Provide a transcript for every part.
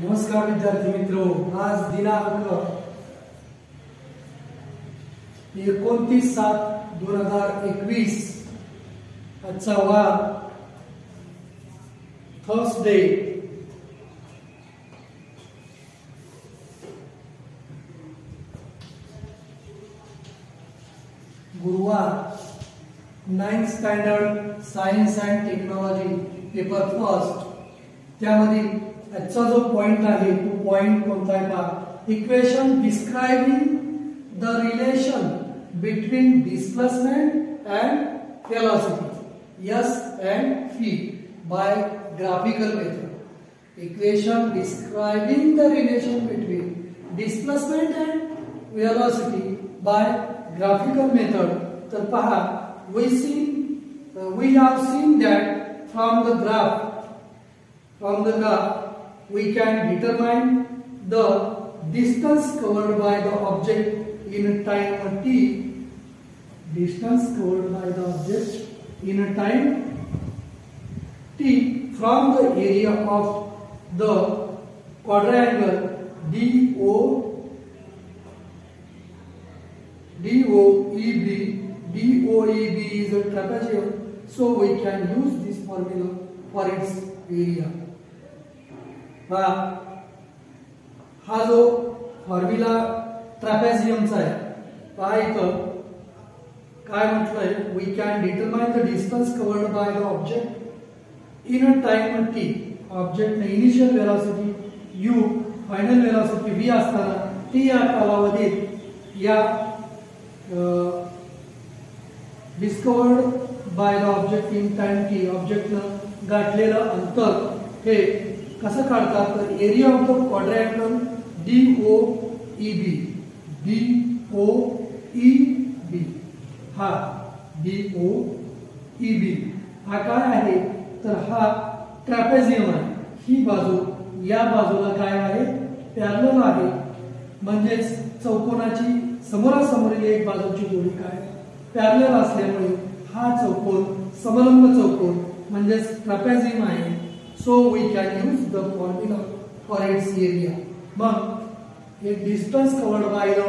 नमस्कार विद्यार्थी मित्रों, आज दिनांक 29/7/2021 आजचा वार थर्सडे। गुरुवार 9th standard science and technology paper first. त्यामध्ये आजचा जो पॉइंट आहे तो पॉइंट कोणता आहे पहा, equation describing the relation between displacement and velocity S and V by graphical method. Equation describing the relation between displacement and velocity bye graphical method। तर पहा, we have seen that from the graph we can determine the distance covered by the object in time t, distance covered by the object in time t from the area of the quadrangle DOEB is a trapezium, so we can use this formula for its area। हा जो formula ट्रॅपेझियमचा आहे, पहा इथं काय म्हटलंय, we can determine the distance covered by the object in a time T. ऑब्जेक्टने initial velocity u, final velocity v असताना t या कालावधीत या discovered by the object in time T ऑब्जेक्टनं गाठलेलं अंतर हे कसं काढतात, तर area of the quadrangle DOEB हा DOEB हा काय आहे, तर हा ट्रॅपेझियम आहे। ही बाजू या बाजूला काय आहे, पॅरलल आहे, म्हणजेच चौकोनाची समोरासमोरील एक बाजूची जोडी काय पॅरलल असल्यामुळे हा चौकोन समलंब चौकोन म्हणजेच ट्रॅपेझियम आहे। So we can use the formula for its area. मग हे distance covered by the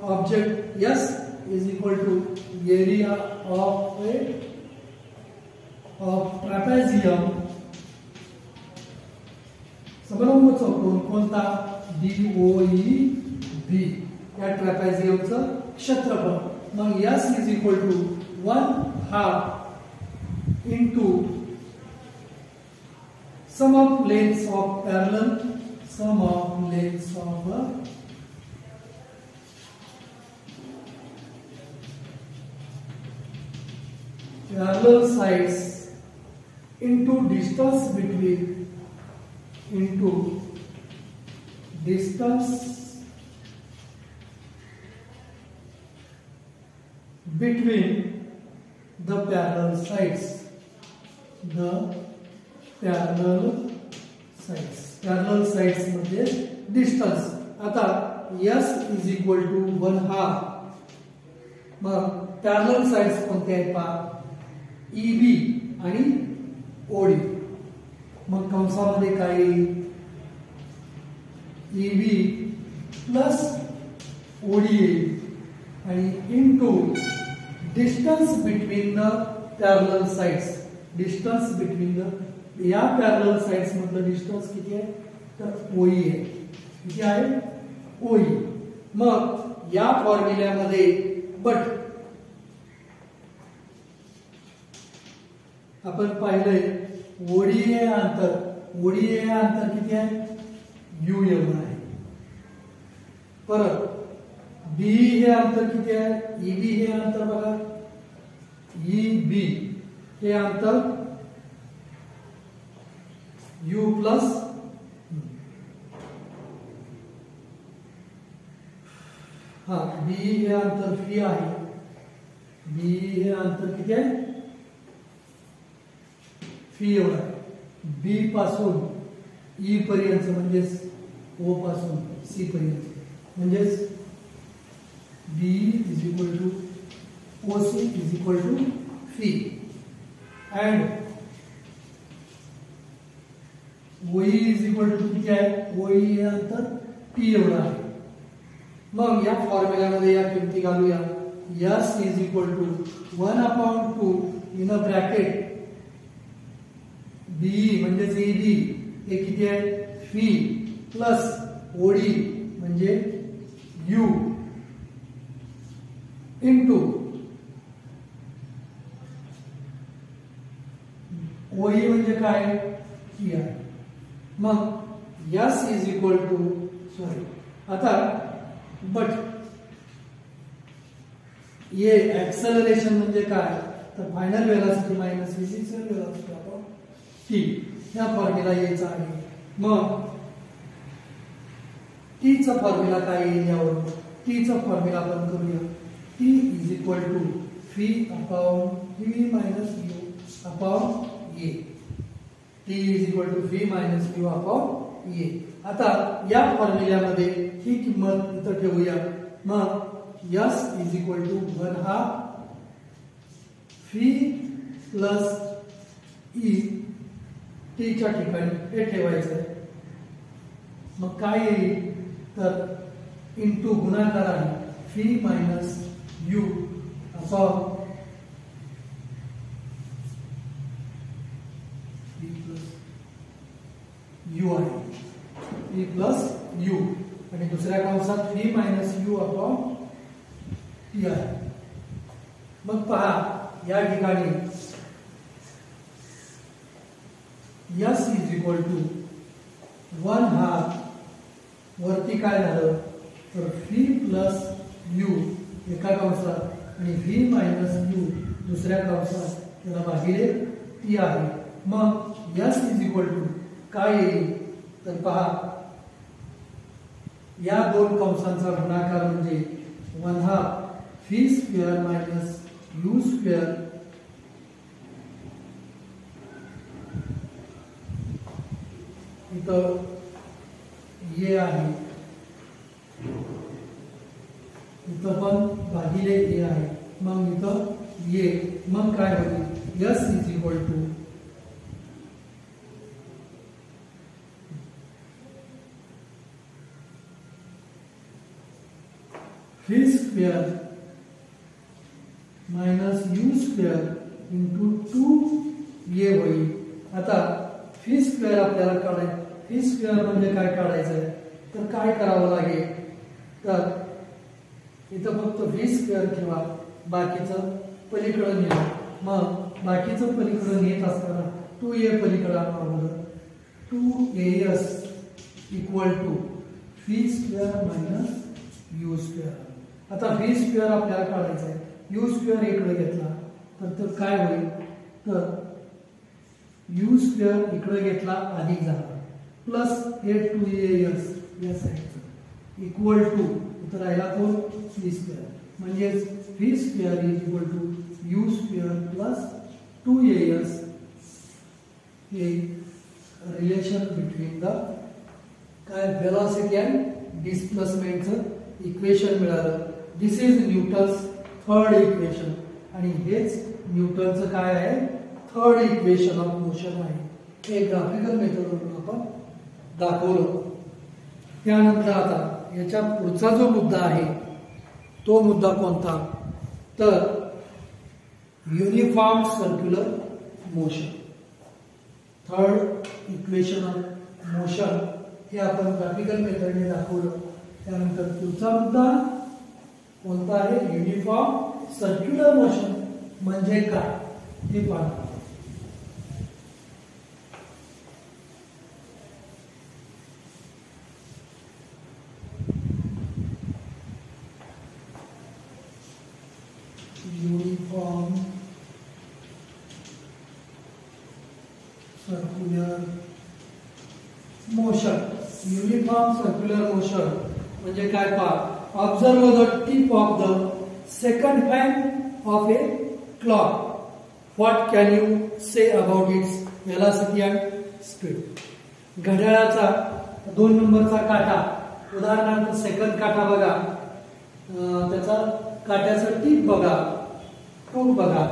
object S is equal to area of trapezium, समलंब चौकोन कोणता, DOEB या ट्रॅपेझियमचं क्षेत्रफळ। मग S is equal to 1/2 into sum of lengths of parallel, sum of lengths of parallel sides into distance between the parallel sides, parallel sides मध्ये distance. आता S is equal to 1/2। मग पॅरलल साइड्स कोणते आहेत पहा, EB आणि OD। मग कंसामध्ये काय येईल, EB प्लस OD येईल आणि into distance between the parallel sides. Distance between the या पॅरलल साइड्स मधलं डिस्टन्स किती आहे, तर OE आहे। किती आहे, OE। मग या फॉर्म्युल्यामध्ये बट आपण पाहिलंय ODA अंतर किती आहे, u एवढं आहे। परत B हे अंतर किती आहे, EB हे अंतर बघा, EB हे अंतर u प्लस B हे अंतर V आहे। B हे अंतर किती आहे, V एवढं आहे। B पासून E पर्यंत म्हणजेच O पासून C पर्यंत म्हणजेच B is equal to OC is equal to Phi, and OE is equal to किती आहे, OE हे अंतर T एवढं आहे. मग या फॉर्म्युल्यामध्ये या किमती घालूया. S is equal to 1/2 in a bracket BE म्हणजे EB हे किती आहे, फी प्लस OD म्हणजे U इंटू OE म्हणजे काय, ही आहे. मग S इज इक्वल टू आता बट ये ऍक्सेलरेशन म्हणजे काय, तर final velocity minus initial velocity upon T या फॉर्म्युला यायचा आहे. मग टी चा फॉर्म्युला काय येईल, यावर टी चा फॉर्म्युला आपण करूया. T is equal to V upon V minus U upon A. T is equal to V minus U upon A. आता या फॉर्म्युल्यामध्ये ही किंमत इथं ठेवूया. मग S is equal to 1/2 V plus E T च्या ठिकाणी हे ठेवायचं आहे. मग काय येईल, तर इंटू गुणाकार आहे fee minus U upon you आहे, ई प्लस यू आणि दुसऱ्या कंसात fee minus U upon T आहे. मग पहा या ठिकाणी S इज इक्वल टू 1/2 वरती काय झालं, तर फी प्लस यू एका कंसात आणि व्ही मायनस यू दुसऱ्या कंसात, त्याला भागिले टी आहे. मग S इज इक्वल टू काय येईल, तर पहा या दोन कंसांचा गुणाकार म्हणजे 1/2 fee square minus U square इथं ये आहे, इथं पण भागिले ए आहे. मग इथं ये, मग काय होईल, S is equal to V square minus U square into 2 होईल. आता फी स्क्वेअर आपल्याला काढायचं. फी स्क्वेअर म्हणजे काय काढायचं आहे, तर काय करावं लागेल, तर इथं फक्त फी स्क्वेअर किंवा बाकीचं पलीकडं नेलं. मग बाकीचं पलीकडं नेत असताना 2a पलीकडं आपण 2as equal to V square minus U square. आता फी स्क्वेअर आपल्याला काढायचं आहे. यू स्क्वेअर इकडे घेतला तर काय होईल, तर यू स्क्वेअर इकडे घेतला अधिक झाला प्लस हे 2as या साईडचं इक्वल टू इथं राहिला तो फी स्क्वेअर. म्हणजेच V square is equal to U square plus 2as. हे रिलेशन बिटवीन द काय वेलोसिटी अँड डिस्प्लेसमेंटचं इक्वेशन मिळालं. This is Newton's third equation आणि हेच न्यूटनचं काय आहे, थर्ड इक्वेशन ऑफ मोशन आहे. हे ग्राफिकल मेथडवरून आपण दाखवलं. त्यानंतर आता याच्या पुढचा जो मुद्दा आहे तो मुद्दा कोणता, तर uniform circular motion. Third equation of motion हे आपण ग्राफिकल मेथडने दाखवलं. त्यानंतर पुढचा मुद्दा कोणता आहे, युनिफॉर्म सर्क्युलर मोशन म्हणजे काय हे पाहू. Uniform circular motion. Uniform circular motion म्हणजे काय पहा, observe the tip of the second hand of a clock. What can you say about its velocity and speed. घड्याळाचा 2 नंबरचा काटा, उदाहरणार्थ सेकंड काटा बघा, त्याचा काट्याचा टिप बघा, बघा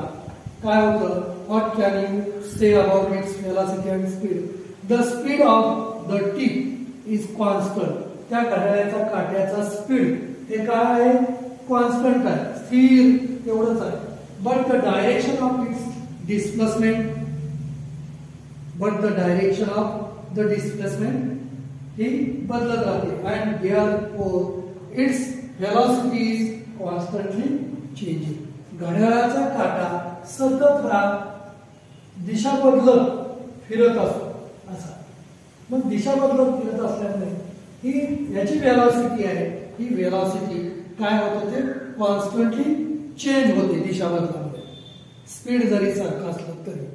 काय होतं. What can you say about its velocity and speed. The speed of the tip is constant. त्या घड्याळाच्या काट्याचा स्पीड हे काय आहे? कॉन्स्टंट आहे, स्थिर एवढंच आहे. But the direction of its displacement ही बदलत राहते. And therefore its velocity is constantly changing. घड्याळाचा काटा सतत हा दिशा बदलत फिरत असतो असा. मग दिशा बदलत फिरत असल्यामुळे ही याची व्हेलॉसिटी आहे, ही व्हेलॉसिटी काय होते? ते कॉन्स्टंटली चेंज होते दिशा बदलामुळे, स्पीड जरी सारखं असलं तरी.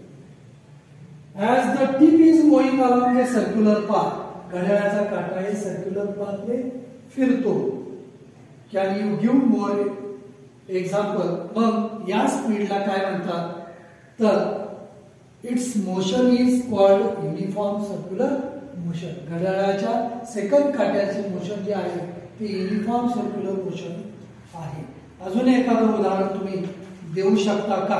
As the tip is going along a circular path, घड्याळाचा काटा हे सर्क्युलर पाथने फिरतो. Can you give more example? मग या स्पीडला काय म्हणतात? तर it's motion is called uniform circular motion. घड्याळाच्या सेकंड काट्याचे मोशन जे आहे ते युनिफॉर्म सर्क्युलर मोशन आहे. अजून एखादं उदाहरण तुम्ही देऊ शकता का?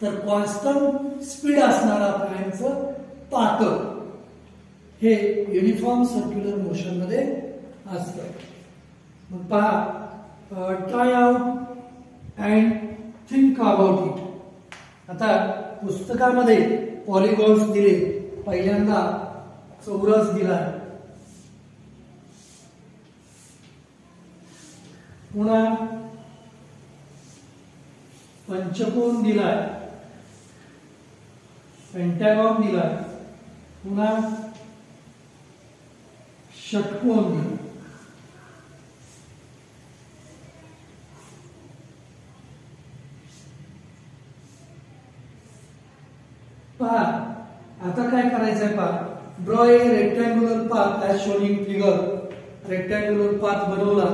तर कॉन्स्टंट स्पीड असणारा फॅनचं पाथ हे युनिफॉर्म सर्क्युलर मोशन मध्ये असतं. मग पहा, try out and think about it. आता पुस्तकामध्ये पॉलिगॉन्स दिले, पहिल्यांदा चौरस दिला, पुन्हा पंचकोन दिलाय, पेंटागॉन दिलाय, पुन्हा षटकोन दिला. पहा आता काय करायचंय? पहा, draw a rectangular path as shown in figure. Rectangular path बनवला.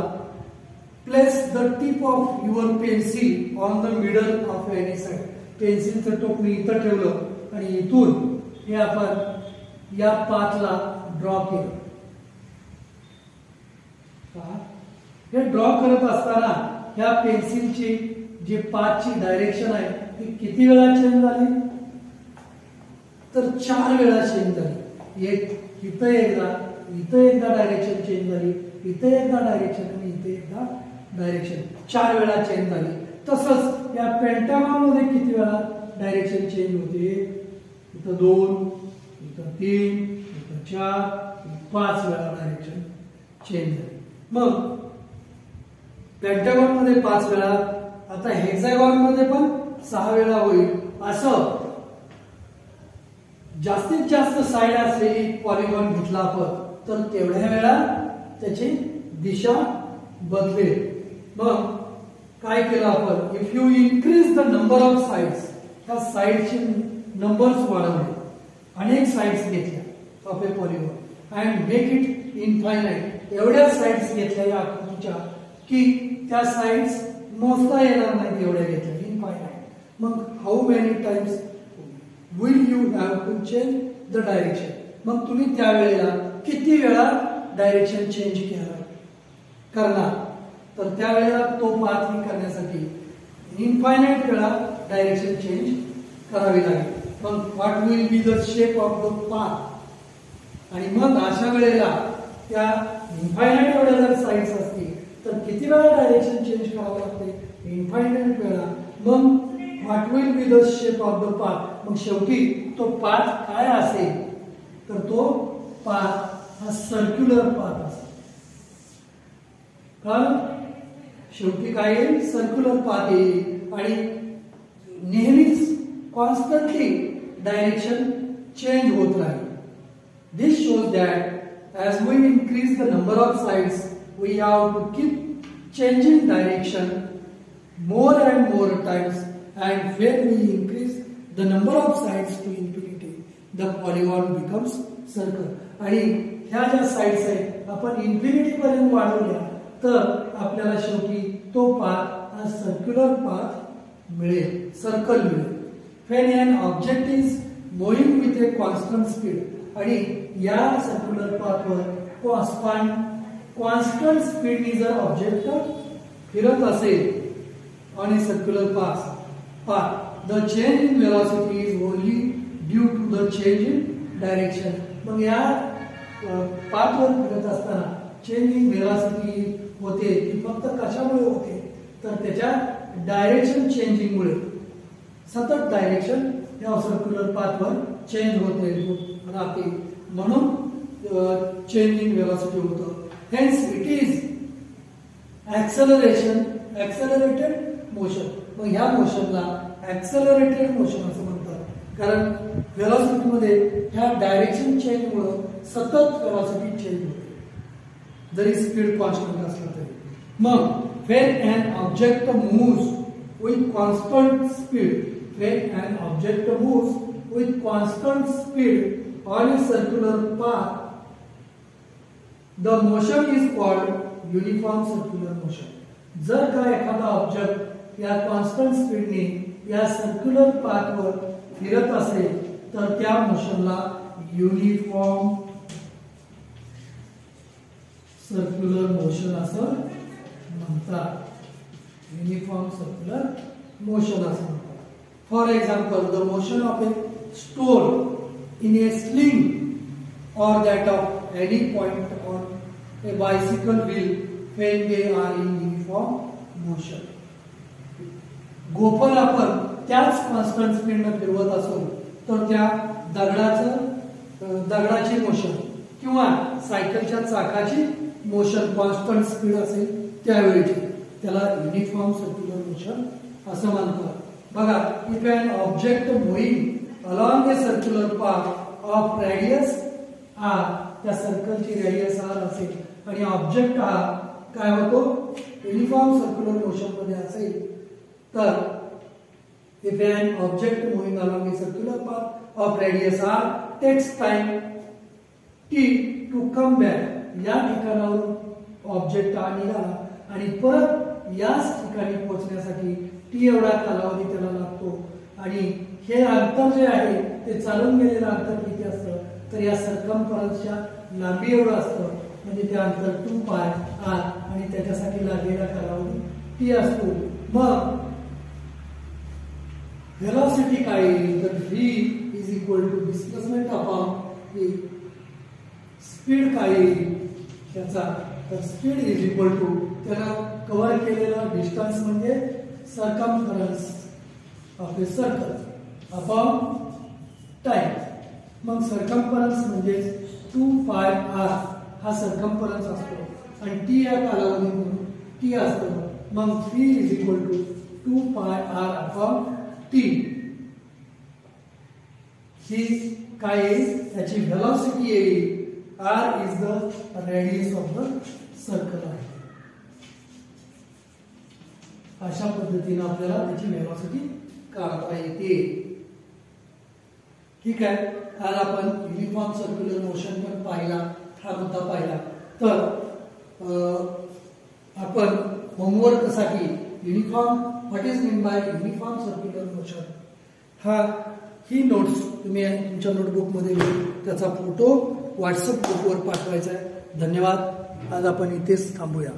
Place the tip of your pencil on the middle of any side. पेन्सिलचं टोक मी इथं ठेवलं आणि इथून हे आपण या पाथला ड्रॉ केलं. हे ड्रॉ करत असताना ह्या पेन्सिलची जी पाथची डायरेक्शन आहे ती किती वेळा चेंज झाली? तर 4 वेळा चेंज झाली. एक इथं एकदा डायरेक्शन चेंज झाली, इथं एकदा डायरेक्शन आणि इथं एकदा डायरेक्शन, 4 वेळा चेंज झाली. तसंच या पेंटागॉन मध्ये किती वेळा डायरेक्शन चेंज होते? इथं 2, इथं 3, इथं 4, 5 वेळा डायरेक्शन चेंज झाली. मग पेंटागॉन मध्ये 5 वेळा, आता हेक्सागॉन मध्ये पण 6 वेळा होईल. असं जास्तीत जास्त साईड असलेली पॉलिगॉन घेतला आपण तर तेवढ्या वेळा त्याची दिशा बदलेल. मग काय केलं आपण? If you increase the number of sides, त्या साइडचे नंबर्स वाढवले, अनेक साइड्स घेतल्या of A polygon and make it infinite. एवढ्या साइड्स घेतल्या या आकृतीच्या की त्या साइड्स मोजता येणार नाही, एवढ्या घेतल्या, इनफायनाइट. मग how many times will you have to change the direction? मग तुम्ही त्यावेळेला किती वेळा डायरेक्शन चेंज करणार? तर त्यावेळेला तो पाथ करण्यासाठी इनफायनाइट वेळा डायरेक्शन चेंज करावी लागेल. मग what will be the shape of the path? आणि मग अशा वेळेला त्या इनफायनाइट एवढ्या जर साइड्स असतील तर किती वेळा डायरेक्शन चेंज करावं लागते? इनफायनाइट वेळा. मग what will be the shape of the path? मग शेवटी तो पाथ काय असेल? तर तो पाथ हा सर्क्युलर पाथ असेल. कारण शेवटी काय येईल? सर्क्युलर पाथ येईल आणि नेहमीच कॉन्स्टंटली डायरेक्शन चेंज होत राहील. This shows that as we increase the number of sides we have to keep changing direction more and more times, and when we increase the number of sides to infinity, the polygon becomes circle. आणि ह्या ज्या sides आहेत आपण infinity पर्यंत वाढवल्या तर आपल्याला शेवटी तो पाथ हा सर्क्युलर पाथ मिळेल, सर्कल मिळेल. when an object is moving with a constant speed, आणि या सर्क्युलर पाथवर कॉन्स्टंट स्पीडनी जर ऑब्जेक्ट फिरत असेल on a circular path, the change in velocity is only due to the change in direction. मग या पाथवर फिरत असताना चेंज इन व्हेलॉसिटी होते ती फक्त कशामुळे होते तर त्याच्या डायरेक्शन चेंजिंगमुळे. सतत डायरेक्शन या सर्क्युलर पाथवर चेंज होते राहते म्हणून चेंज इन व्हेलॉसिटी होतं. Hence it is accelerated motion. मग ह्या मोशनला ऍक्सेलरेटेड मोशन असं म्हणतात कारण व्हेलॉसिटीमध्ये ह्या डायरेक्शन चेंजमुळे सतत व्हेलॉसिटी चेंज होते जरी स्पीड कॉन्स्टंट असला तरी. मग when an object moves with constant speed on a circular path, the motion is called uniform circular motion. जर का एखादा ऑब्जेक्ट या कॉन्स्टंट स्पीडने या सर्क्युलर पाथवर फिरत असेल तर त्या मोशनला युनिफॉर्म सर्क्युलर मोशन असं म्हणतात. युनिफॉर्म सर्क्युलर मोशन असं म्हणतात. For example the motion of a stone in a sling और that of any point on a bicycle wheel when they are in uniform motion. गोफर आपण त्याच कॉन्स्टंट स्पीडने फिरवत असो तर त्या दगडाची मोशन किंवा सायकलच्या चाकाची मोशन कॉन्स्टंट स्पीड असेल त्यावेळी त्याला युनिफॉर्म सर्क्युलर मोशन असं म्हणतात. बघा if an object moving along a circular path of radius R, त्या सर्कलची रेडियस आर असेल आणि ऑब्जेक्ट हा काय होतो युनिफॉर्म सर्क्युलर मोशन मध्ये असेल तर if an object moving along a circular path of radius R takes time T to come back, या ठिकाणावर ऑब्जेक्ट निघाला आणि परत याच ठिकाणी पोहोचण्यासाठी टी एवढा कालावधी त्याला लागतो. आणि हे अंतर जे आहे ते चालून गेलेलं अंतर किती असतं तर या सर्कम्फरन्सच्या लांबी एवढं असतं म्हणजे ते अंतर 2πr आणि त्याच्यासाठी लागलेला कालावधी टी असतो. मग व्हेलॉसिटी काय येईल तर v is equal to displacement upon v. Speed काय येईल त्याचा तर स्पीड इज इक्वल टू त्याला कव्हर केलेला डिस्टन्स म्हणजे circumference of a circle upon time. मग सर्कम्फरन्स म्हणजे 2πr हा सर्कम्फरन्स असतो आणि टी या कालावधी म्हणून टी असतो. मग v is equal to 2πr upon T. ही काय येईल त्याची व्हेलॉसिटी येईल. r is the radius of the circle आहे. अशा पद्धतीने आपल्याला त्याची व्हेलॉसिटी काढता येते. ठीक आहे. आज आपण युनिफॉर्म सर्क्युलर मोशन पण पाहिला, हा मुद्दा पाहिला. तर आपण होमवर्कसाठी uniform what is mean by uniform circular motion ही नोट्स तुम्ही तुमच्या नोटबुकमध्ये त्याचा फोटो व्हॉट्सअप ग्रुपवर पाठवायचा आहे. धन्यवाद. आज आपण इथेच थांबूया.